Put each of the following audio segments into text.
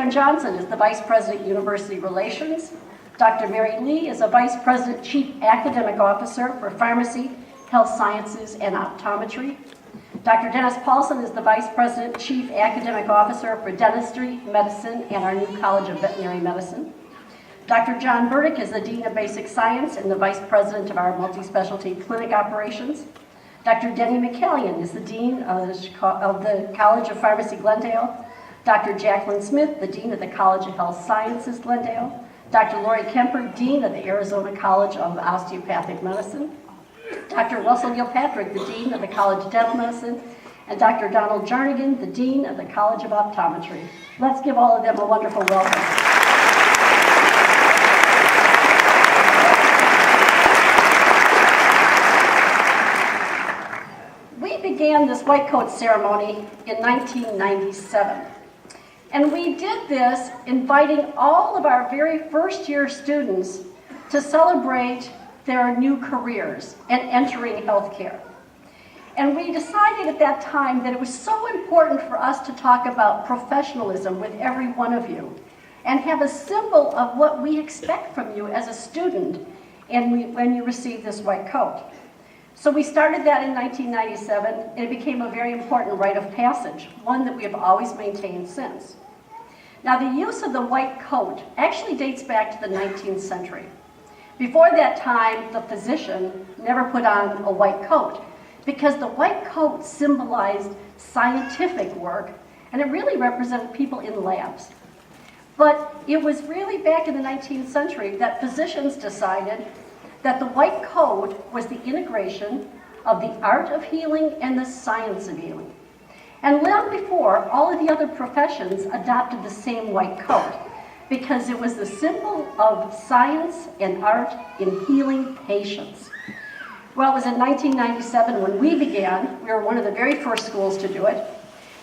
Karen Johnson is the Vice President, University Relations. Dr. Mary Lee is a Vice President, Chief Academic Officer for Pharmacy, Health Sciences, and Optometry. Dr. Dennis Paulson is the Vice President, Chief Academic Officer for Dentistry, Medicine, and our new College of Veterinary Medicine. Dr. John Burdick is the Dean of Basic Science and the Vice President of our Multi-Specialty Clinic Operations. Dr. Denny McCallion is the Dean of the College of Pharmacy, Glendale. Dr. Jacqueline Smith, the Dean of the College of Health Sciences, Glendale. Dr. Lori Kemper, Dean of the Arizona College of Osteopathic Medicine. Dr. Russell Gilpatrick, the Dean of the College of Dental Medicine, and Dr. Donald Jernigan, the Dean of the College of Optometry. Let's give all of them a wonderful welcome. We began this white coat ceremony in 1997. And we did this inviting all of our very first year students to celebrate their new careers and entering healthcare. And we decided at that time that it was so important for us to talk about professionalism with every one of you and have a symbol of what we expect from you as a student when you receive this white coat. So we started that in 1997, and it became a very important rite of passage, one that we have always maintained since. Now, the use of the white coat actually dates back to the 19th century. Before that time, the physician never put on a white coat because the white coat symbolized scientific work, and it really represented people in labs. But it was really back in the 19th century that physicians decided that the white coat was the integration of the art of healing and the science of healing. And long before, all of the other professions adopted the same white coat because it was the symbol of science and art in healing patients. Well, it was in 1997 when we began. We were one of the very first schools to do it.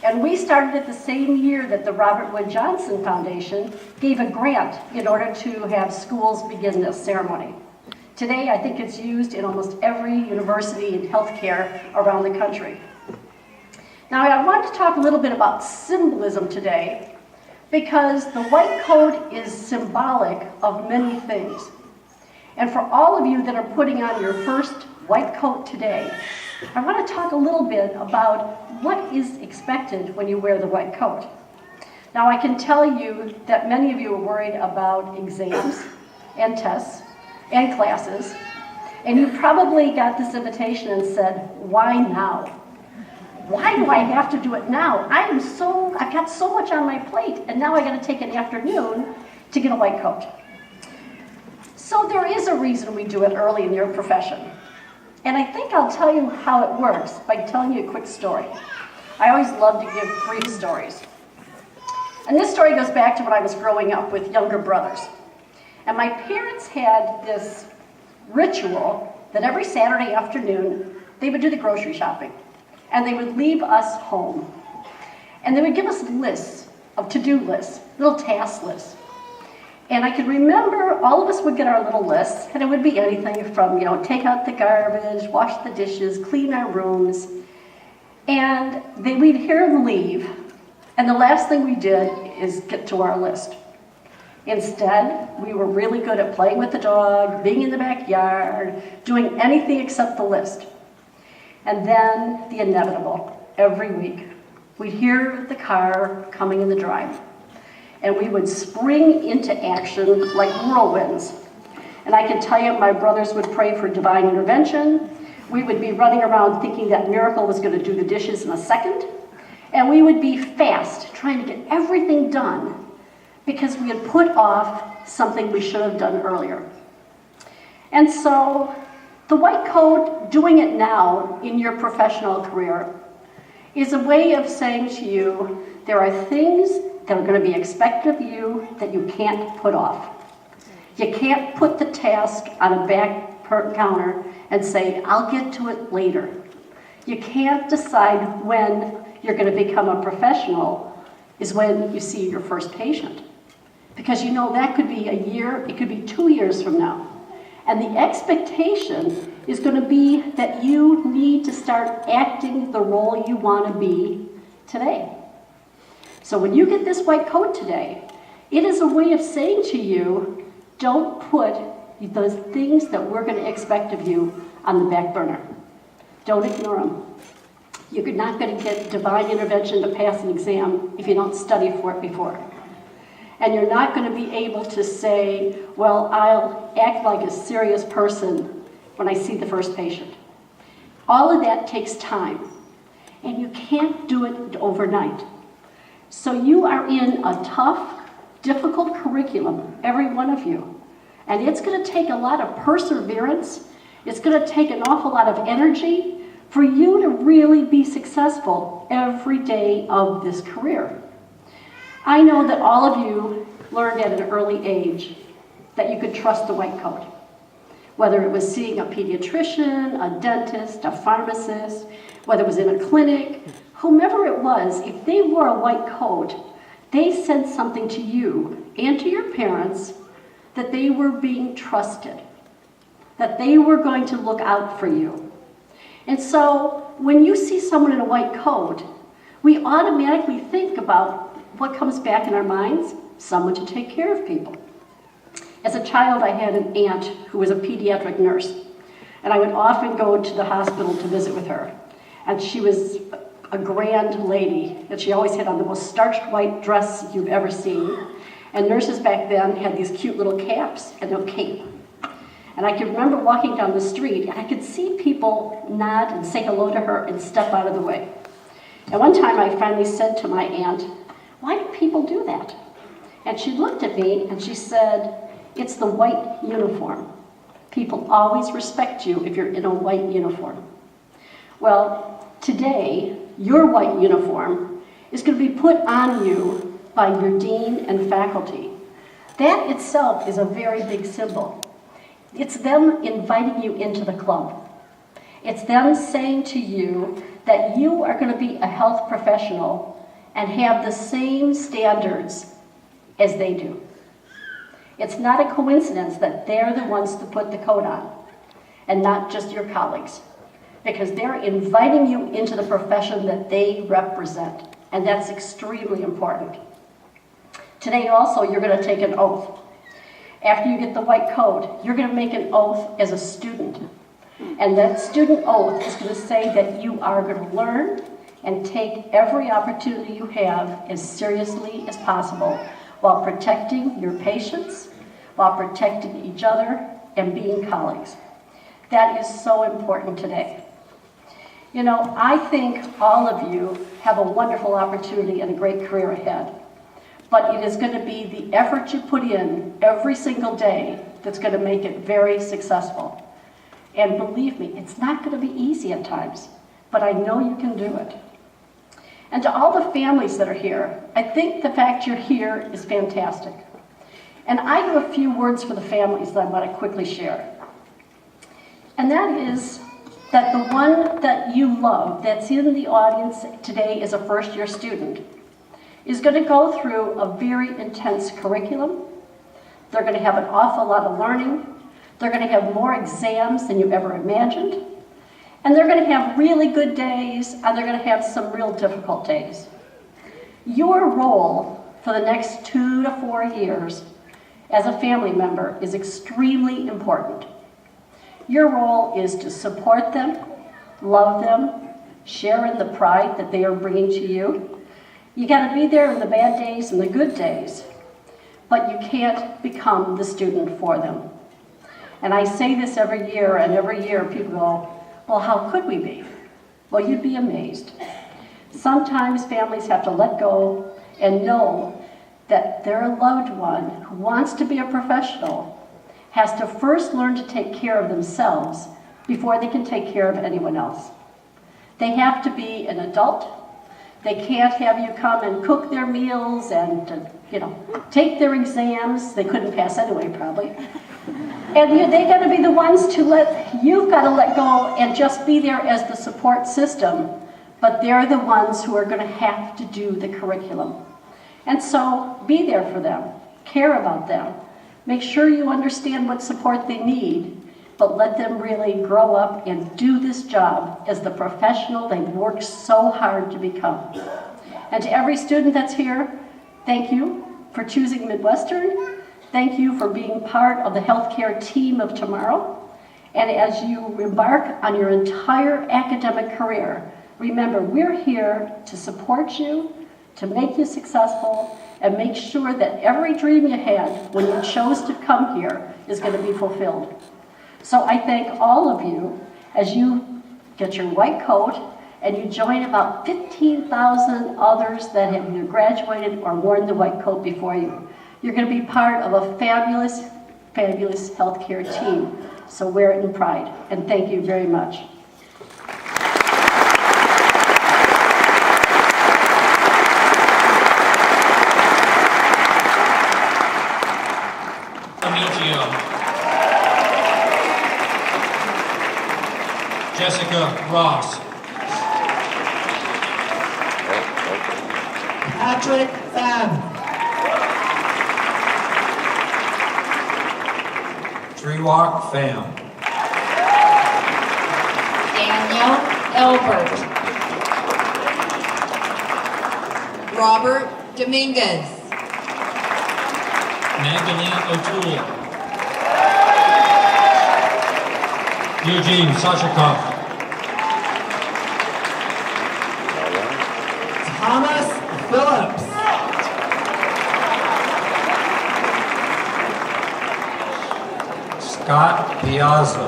And we started it the same year that the Robert Wood Johnson Foundation gave a grant in order to have schools begin this ceremony. Today, I think it's used in almost every university and healthcare around the country. Now, I want to talk a little bit about symbolism today because the white coat is symbolic of many things. And for all of you that are putting on your first white coat today, I want to talk a little bit about what is expected when you wear the white coat. Now, I can tell you that many of you are worried about exams and tests and classes, and you probably got this invitation and said, why now? Why do I have to do it now? I've got so much on my plate, and now I got to take an afternoon to get a white coat. So there is a reason we do it early in your profession. And I think I'll tell you how it works by telling you a quick story. I always love to give brief stories. And this story goes back to when I was growing up with younger brothers. And my parents had this ritual that every Saturday afternoon, they would do the grocery shopping. And they would leave us home. And they would give us lists of to-do lists, little task lists. And I could remember all of us would get our little lists, and it would be anything from, take out the garbage, wash the dishes, clean our rooms. And we'd hear them leave, and the last thing we did is get to our list. Instead, we were really good at playing with the dog, being in the backyard, doing anything except the list. And then the inevitable, every week. We'd hear the car coming in the drive. And we would spring into action like whirlwinds. And I can tell you, my brothers would pray for divine intervention. We would be running around thinking that miracle was going to do the dishes in a second. And we would be fast, trying to get everything done because we had put off something we should have done earlier. And so the white coat, doing it now in your professional career, is a way of saying to you, there are things that are going to be expected of you that you can't put off. You can't put the task on a back counter and say, I'll get to it later. You can't decide when you're going to become a professional is when you see your first patient. Because that could be a year, it could be 2 years from now. And the expectation is going to be that you need to start acting the role you want to be today. So when you get this white coat today, it is a way of saying to you, don't put those things that we're going to expect of you on the back burner. Don't ignore them. You're not going to get divine intervention to pass an exam if you don't study for it before. And you're not going to be able to say, well, I'll act like a serious person when I see the first patient. All of that takes time, and you can't do it overnight. So you are in a tough, difficult curriculum, every one of you. And it's going to take a lot of perseverance. It's going to take an awful lot of energy for you to really be successful every day of this career. I know that all of you learned at an early age that you could trust the white coat. Whether it was seeing a pediatrician, a dentist, a pharmacist, whether it was in a clinic, whomever it was, if they wore a white coat, they said something to you and to your parents that they were being trusted, that they were going to look out for you. And so when you see someone in a white coat, we automatically think about what comes back in our minds, someone to take care of people. As a child, I had an aunt who was a pediatric nurse, and I would often go to the hospital to visit with her. And she was a grand lady, and she always had on the most starched white dress you've ever seen. And nurses back then had these cute little caps and a cape. And I can remember walking down the street, and I could see people nod and say hello to her and step out of the way. And one time I finally said to my aunt, why do people do that? And she looked at me and she said, it's the white uniform. People always respect you if you're in a white uniform. Well, today, your white uniform is going to be put on you by your dean and faculty. That itself is a very big symbol. It's them inviting you into the club. It's them saying to you that you are going to be a health professional and have the same standards as they do. It's not a coincidence that they're the ones to put the coat on and not just your colleagues, because they're inviting you into the profession that they represent, and that's extremely important. Today also, you're going to take an oath. After you get the white coat, you're going to make an oath as a student. And that student oath is going to say that you are going to learn and take every opportunity you have as seriously as possible while protecting your patients, while protecting each other, and being colleagues. That is so important today. You know, I think all of you have a wonderful opportunity and a great career ahead. But it is going to be the effort you put in every single day that's going to make it very successful. And believe me, it's not going to be easy at times, but I know you can do it. And to all the families that are here, I think the fact you're here is fantastic. And I have a few words for the families that I want to quickly share. And that is that the one that you love that's in the audience today as a first-year student is going to go through a very intense curriculum. They're going to have an awful lot of learning. They're going to have more exams than you ever imagined. And they're going to have really good days, and they're going to have some real difficult days. Your role for the next 2 to 4 years as a family member is extremely important. Your role is to support them, love them, share in the pride that they are bringing to you. You got to be there in the bad days and the good days, but you can't become the student for them. And I say this every year, and every year people go, well, how could we be? Well, you'd be amazed. Sometimes families have to let go and know that their loved one who wants to be a professional has to first learn to take care of themselves before they can take care of anyone else. They have to be an adult. They can't have you come and cook their meals and, take their exams. They couldn't pass anyway, probably. And they got to be the ones you've got to let go and just be there as the support system, but they're the ones who are going to have to do the curriculum. And so be there for them, care about them, make sure you understand what support they need, but let them really grow up and do this job as the professional they've worked so hard to become. And to every student that's here, thank you for choosing Midwestern. Thank you for being part of the healthcare team of tomorrow. And as you embark on your entire academic career, remember, we're here to support you, to make you successful, and make sure that every dream you had when you chose to come here is going to be fulfilled. So I thank all of you as you get your white coat and you join about 15,000 others that have either graduated or worn the white coat before you. You're going to be part of a fabulous, fabulous healthcare team. So wear it in pride. And thank you very much. Jessica Ross. Patrick Pham. Trewalk Pham. Daniel Elbert. Robert Dominguez. Magdalene O'Toole. Eugene Sachikov. Thomas Phillips. Scott Piazza.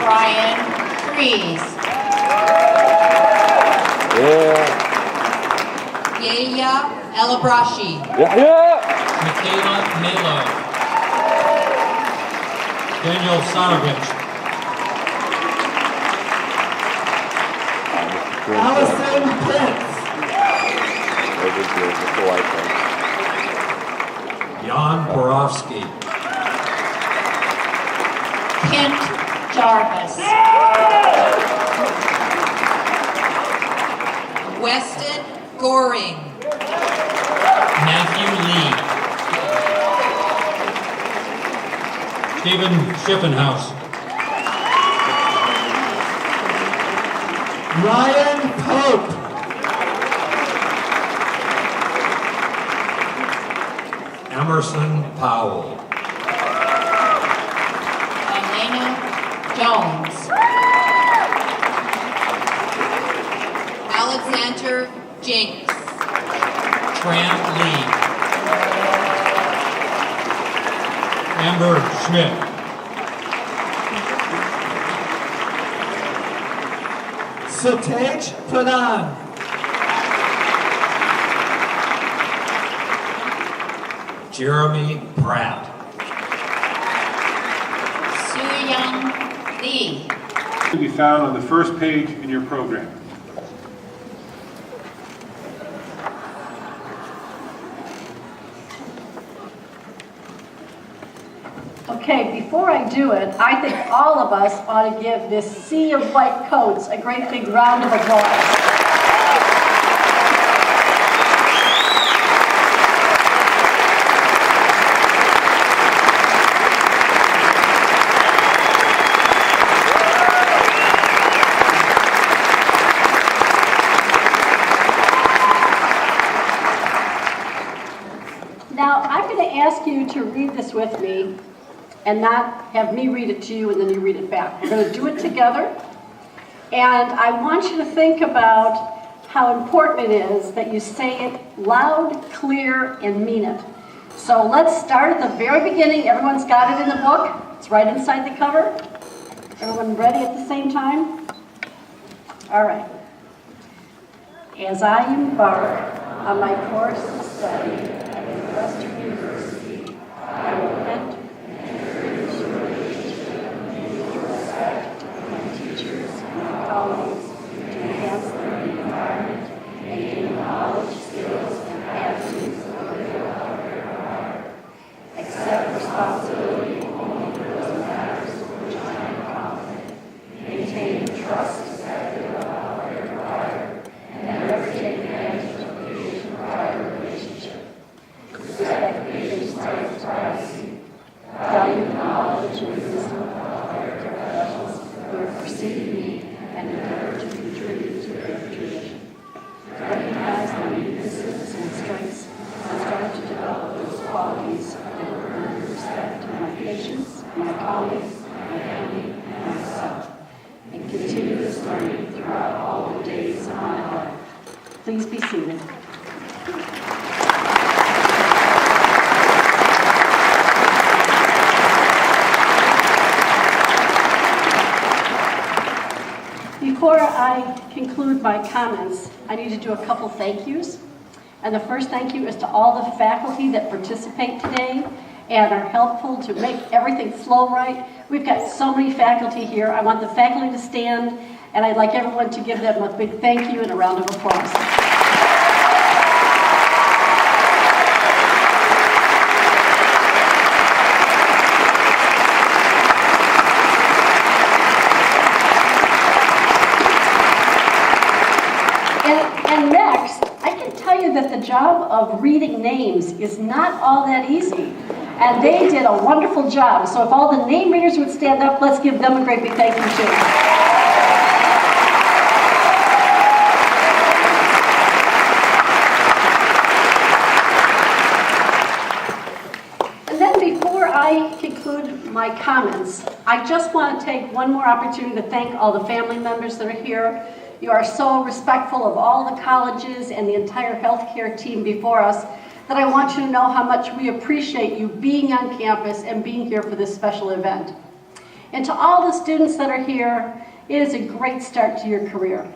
Brian Fries. Yaya Elabrashi. Michaela Melo. Daniel Sanovich. Allison Pitts. Jan Borowski. Kent Jarvis. Weston Goring. Matthew Lee. Stephen Schiffenhaus. Ryan Pope. Emerson Powell. Alaina Jones. Alexander Jenks. Trent Lee. Amber Schmidt. Satej Pradhan. Jeremy Pratt. Soo-Young Lee. To be found on the first page in your program. Okay, before I do it, I think all of us ought to give this sea of white coats a great big round of applause. Now, I'm going to ask you to read this with me and not have me read it to you and then you read it back. We're going to do it together. And I want you to think about how important it is that you say it loud, clear, and mean it. So let's start at the very beginning. Everyone's got it in the book. It's right inside the cover. Everyone ready at the same time? All right. As I embark on my course of study at Midwestern University, I will enter respect my teachers and colleagues to enhance the learning environment and gain knowledge, skills, and attitudes of their heart. Accept responsibility only for those matters which I am confident. Maintain trust as they allow their require, and never take advantage of the prior relationship. Respect patients' rights, privacy, conclude my comments, I need to do a couple thank yous. And the first thank you is to all the faculty that participate today and are helpful to make everything flow right. We've got so many faculty here. I want the faculty to stand, and I'd like everyone to give them a big thank you and a round of applause. And next, I can tell you that the job of reading names is not all that easy. And they did a wonderful job. So if all the name readers would stand up, let's give them a great big thank you too. And then before I conclude my comments, I just want to take one more opportunity to thank all the family members that are here. You are so respectful of all the colleges and the entire healthcare team before us that I want you to know how much we appreciate you being on campus and being here for this special event. And to all the students that are here, it is a great start to your career.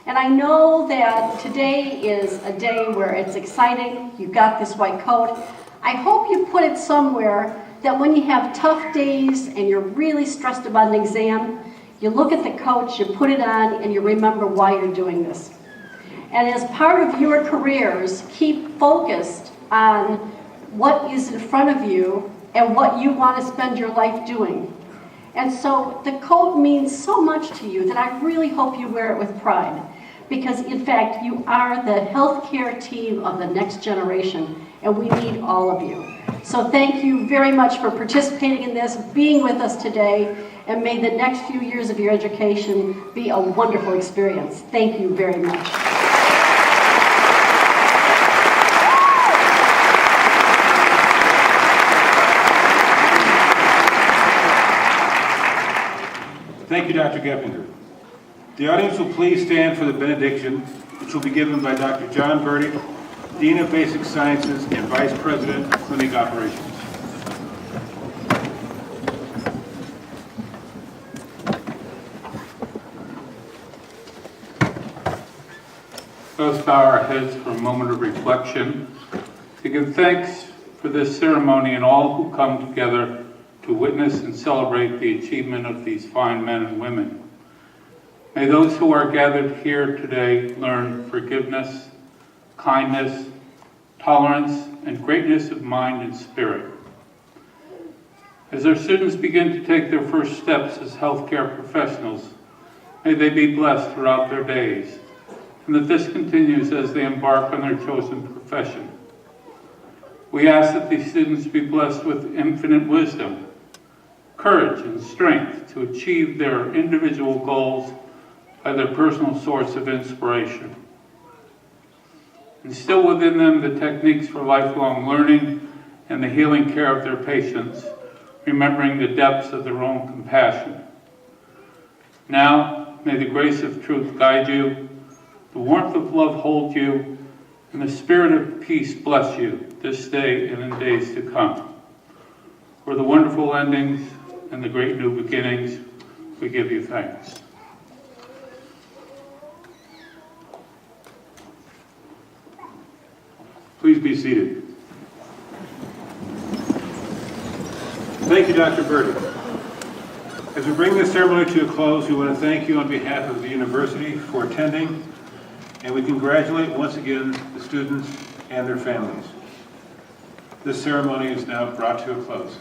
And I know that today is a day where it's exciting. You've got this white coat. I hope you put it somewhere that when you have tough days and you're really stressed about an exam, you look at the coach, you put it on, and you remember why you're doing this. And as part of your careers, keep focused on what is in front of you and what you want to spend your life doing. And so the coat means so much to you that I really hope you wear it with pride. Because in fact, you are the healthcare team of the next generation, and we need all of you. So thank you very much for participating in this, being with us today, and may the next few years of your education be a wonderful experience. Thank you very much. Thank you, Dr. Geppinger. The audience will please stand for the benediction, which will be given by Dr. John Burdick, Dean of Basic Sciences and Vice President of Clinic Operations. Let us bow our heads for a moment of reflection to give thanks for this ceremony and all who come together to witness and celebrate the achievement of these fine men and women. May those who are gathered here today learn forgiveness, kindness, tolerance, and greatness of mind and spirit. As our students begin to take their first steps as healthcare professionals, may they be blessed throughout their days, and that this continues as they embark on their chosen profession. We ask that these students be blessed with infinite wisdom, courage, and strength to achieve their individual goals by their personal source of inspiration. Instill within them the techniques for lifelong learning and the healing care of their patients, remembering the depths of their own compassion. Now, may the grace of truth guide you, the warmth of love hold you, and the spirit of peace bless you this day and in days to come. For the wonderful endings and the great new beginnings, we give you thanks. Please be seated. Thank you, Dr. Burdick. As we bring this ceremony to a close, we want to thank you on behalf of the university for attending, and we congratulate once again the students and their families. This ceremony is now brought to a close.